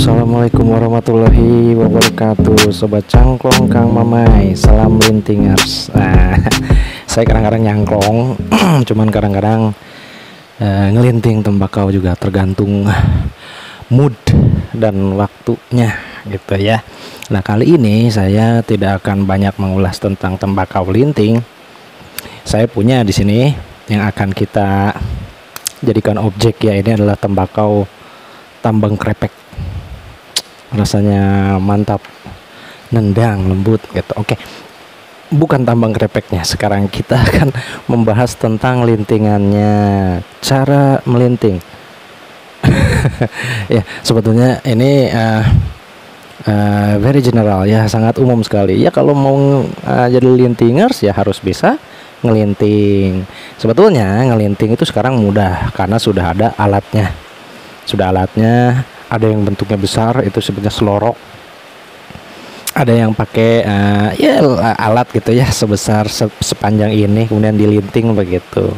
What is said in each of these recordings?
Assalamualaikum warahmatullahi wabarakatuh. Sobat cangklong Kang Mamai, salam lintingers. Saya kadang-kadang nyangklong, cuman kadang-kadang ngelinting tembakau juga, tergantung mood dan waktunya gitu ya. Nah, kali ini saya tidak akan banyak mengulas tentang tembakau linting. Saya punya di sini yang akan kita jadikan objek ya. Ini adalah tembakau tambang krepek. Rasanya mantap, nendang, lembut gitu. Oke, bukan tambang krepeknya. Sekarang kita akan membahas tentang lintingannya, cara melinting. Ya, sebetulnya ini very general ya, sangat umum sekali. Ya, kalau mau jadi lintingers ya harus bisa ngelinting. Sebetulnya ngelinting itu sekarang mudah karena sudah ada alatnya. Ada yang bentuknya besar, itu sebetulnya selorok. Ada yang pakai alat gitu ya, sebesar sepanjang ini, kemudian dilinting begitu.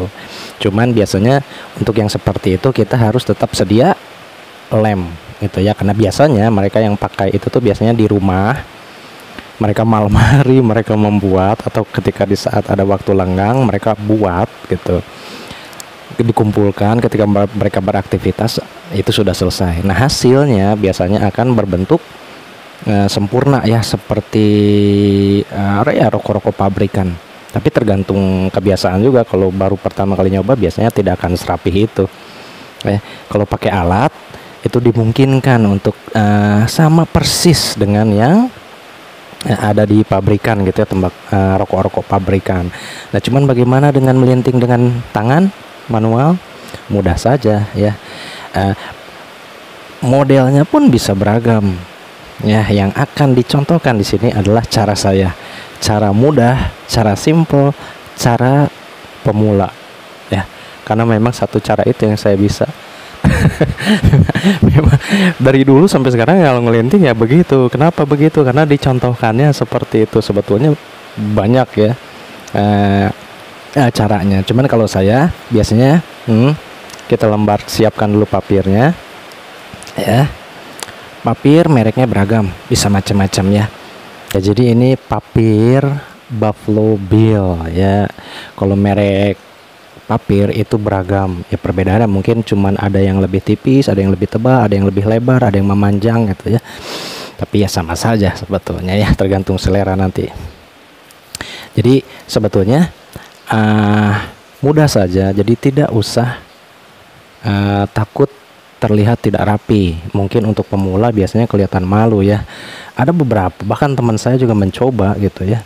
Cuman biasanya untuk yang seperti itu kita harus tetap sedia lem gitu ya, karena biasanya mereka yang pakai itu tuh biasanya di rumah. Mereka malam hari mereka membuat, atau ketika di saat ada waktu lenggang mereka buat gitu, dikumpulkan ketika mereka beraktivitas, itu sudah selesai. Nah, hasilnya biasanya akan berbentuk sempurna ya, seperti rokok-rokok pabrikan. Tapi tergantung kebiasaan juga. Kalau baru pertama kali nyoba biasanya tidak akan serapih itu. Kalau pakai alat itu dimungkinkan untuk sama persis dengan yang ada di pabrikan gitu ya, rokok-rokok pabrikan. Nah, cuman bagaimana dengan melinting dengan tangan manual? Mudah saja ya. Modelnya pun bisa beragam ya. Yang akan dicontohkan di sini adalah cara saya, cara mudah, cara simple, cara pemula ya, karena memang satu cara itu yang saya bisa. Memang dari dulu sampai sekarang kalau ngelinting ya begitu. Kenapa begitu? Karena dicontohkannya seperti itu. Sebetulnya banyak ya caranya. Cuman kalau saya biasanya kita siapkan dulu papirnya ya. Papir mereknya beragam, bisa macam-macam ya. Jadi ini papir Buffalo Bill ya. Kalau merek papir itu beragam ya, perbedaannya mungkin cuman ada yang lebih tipis, ada yang lebih tebal, ada yang lebih lebar, ada yang memanjang gitu ya. Tapi ya sama saja sebetulnya ya, tergantung selera nanti. Jadi sebetulnya mudah saja, jadi tidak usah takut terlihat tidak rapi. Mungkin untuk pemula biasanya kelihatan malu ya. Ada beberapa, bahkan teman saya juga mencoba gitu ya,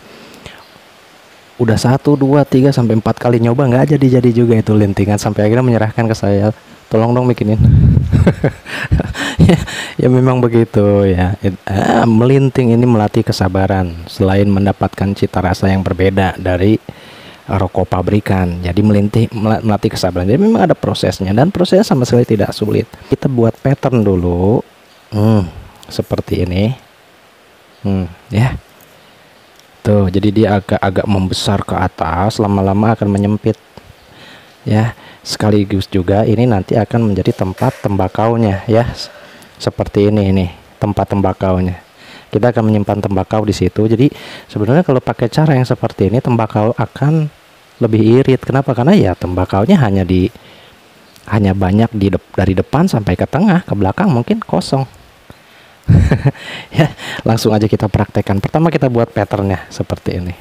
udah 1, 2, 3 sampai 4 kali nyoba nggak jadi juga itu lintingan, sampai akhirnya menyerahkan ke saya, tolong dong bikinin. Ya memang begitu ya. Melinting ini melatih kesabaran, selain mendapatkan cita rasa yang berbeda dari rokok pabrikan. Jadi melatih kesabaran. Jadi memang ada prosesnya, dan prosesnya sama sekali tidak sulit. Kita buat pattern dulu seperti ini ya. Tuh, jadi dia agak membesar ke atas, lama-lama akan menyempit ya. Sekaligus juga ini nanti akan menjadi tempat tembakaunya ya. Seperti ini tempat tembakaunya. Kita akan menyimpan tembakau di situ. Jadi sebenarnya kalau pakai cara yang seperti ini, tembakau akan lebih irit. Kenapa? Karena ya tembakaunya hanya banyak dari depan sampai ke tengah, ke belakang mungkin kosong. Ya, langsung aja kita praktekkan. Pertama kita buat patternnya seperti ini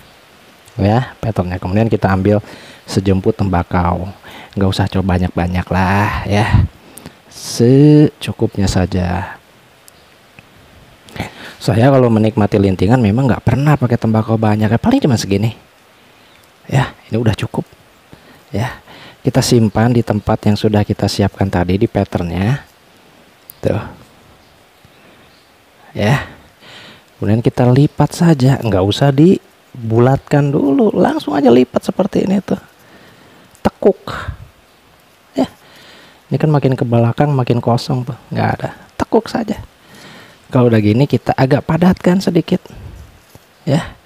ya, patternnya. Kemudian kita ambil sejemput tembakau, nggak usah coba banyak-banyak lah ya, secukupnya saja. Saya kalau menikmati lintingan memang nggak pernah pakai tembakau banyak ya, paling cuma segini ya. Ini udah cukup ya. Kita simpan di tempat yang sudah kita siapkan tadi di patternnya tuh ya. Kemudian kita lipat saja, nggak usah dibulatkan dulu, langsung aja lipat seperti ini tuh, tekuk ya. Ini kan makin ke belakang makin kosong tuh, nggak ada, tekuk saja. Kalau udah gini kita agak padatkan sedikit ya,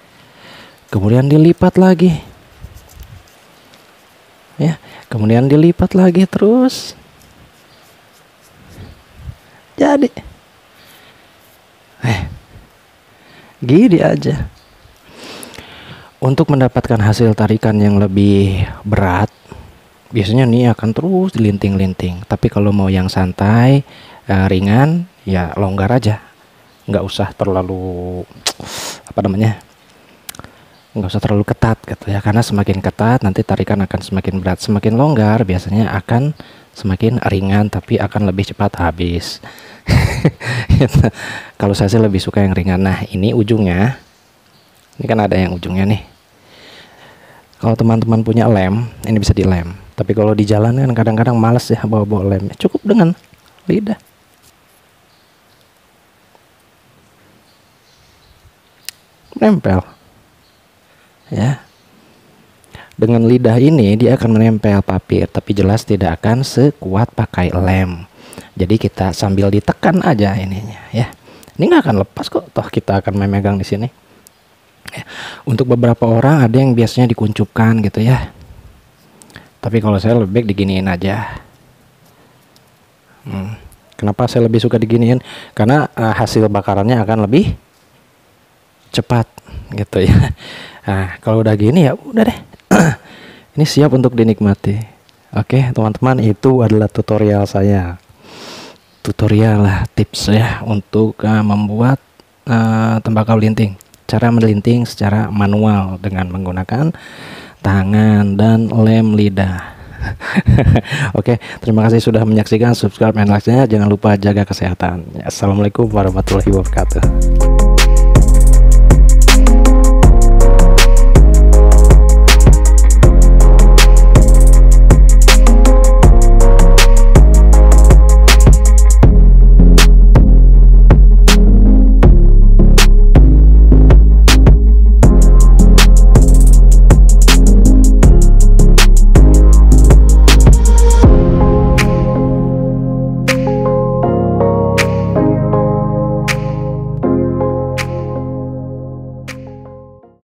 kemudian dilipat lagi ya, kemudian dilipat lagi terus. Jadi Gini aja. Untuk mendapatkan hasil tarikan yang lebih berat, biasanya nih akan terus dilinting-linting. Tapi kalau mau yang santai, ringan, ya longgar aja. Nggak usah terlalu nggak usah terlalu ketat gitu ya, karena semakin ketat nanti tarikan akan semakin berat. Semakin longgar biasanya akan semakin ringan, tapi akan lebih cepat habis. Gitu. Kalau saya sih lebih suka yang ringan. Nah ini ujungnya, ini kan ada yang ujungnya nih. Kalau teman-teman punya lem, ini bisa dilem. Tapi kalau di jalan kan kadang-kadang males ya bawa lem. Cukup dengan lidah. Nempel. Ya. Dengan lidah ini dia akan menempel papir, tapi jelas tidak akan sekuat pakai lem. Jadi kita sambil ditekan aja ininya ya. Ini nggak akan lepas kok, toh kita akan memegang di sini. Ya. Untuk beberapa orang ada yang biasanya dikuncupkan gitu ya. Tapi kalau saya lebih baik diginiin aja. Kenapa saya lebih suka diginiin? Karena hasil bakarannya akan lebih cepat gitu ya. Nah, kalau udah gini ya udah deh. Ini siap untuk dinikmati. Oke, teman-teman, itu adalah tutorial saya. Tutorial lah, tips ya untuk membuat tembakau linting. Cara melinting secara manual dengan menggunakan tangan dan lem lidah. Oke, terima kasih sudah menyaksikan. Subscribe dan like-nya. Jangan lupa jaga kesehatan. Assalamualaikum warahmatullahi wabarakatuh.